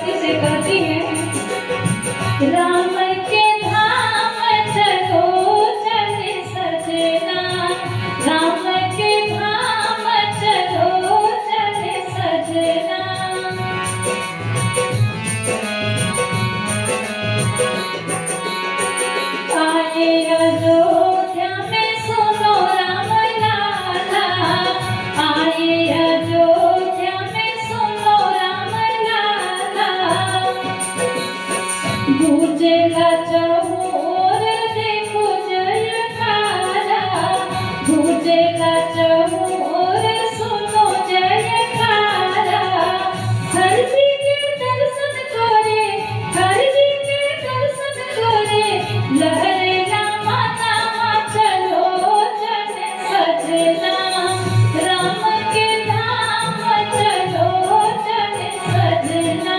भक्ति से कहती है, राम के धाम चलो चले सजना, राम के धाम चलो चले सजना। आए अयोध्या में सुनो राम लाला, आए अयोध्या में सुनो राम लाला। गूंजेगा चहुओर देखो जयकारा, गूंजेगा चहुओर सुनो जयकारा। हर जी के दर्शन करे, हर जी के दर्शन करे, लहरेगा माता माँ चलो चले सजना, राम के धाम चलो चले सजना।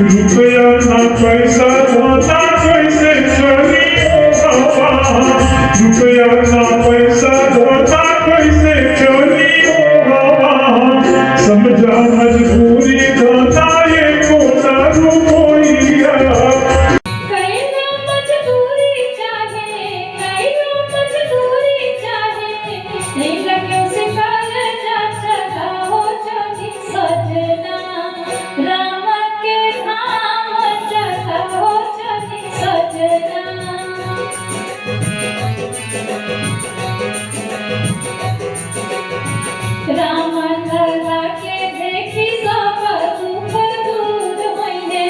रुपया ना पैसा धोता कैसे चली ओ बाबा, रुपया ना पैसा धोता कैसे चली ओ बाबा। समझा मजबूरी धोता ये कोना रुपया। कैलो मजदूरी चाहे, कैलो मजदूरी चाहे, नहीं लगे उसे कर्जा चलाओ चली सजना, राम के धाम चलाओ चली सजना। राम लला के देखी सब दुख दूर होइने,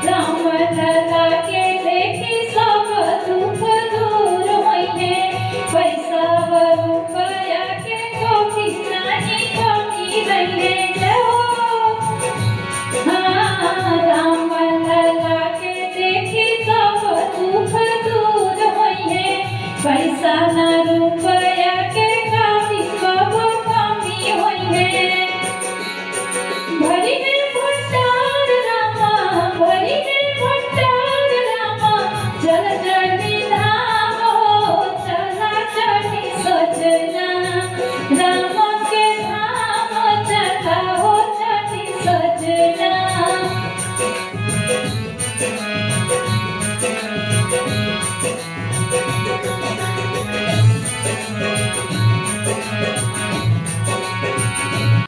राम लला के देखी सब दुख दूर होइने। पैसा व रुपया के कोठी नाही कमी रहिने जो, हाँ राम लला के देखी सब दुख दूर होइने। पैसा ना रुपया के कभी कबो कमी होइने। भरी में भंडार रामा, भरी में भंडार रामा, चल चली धाम हो चला चली सजना, राम के धाम चला हो चली सजना।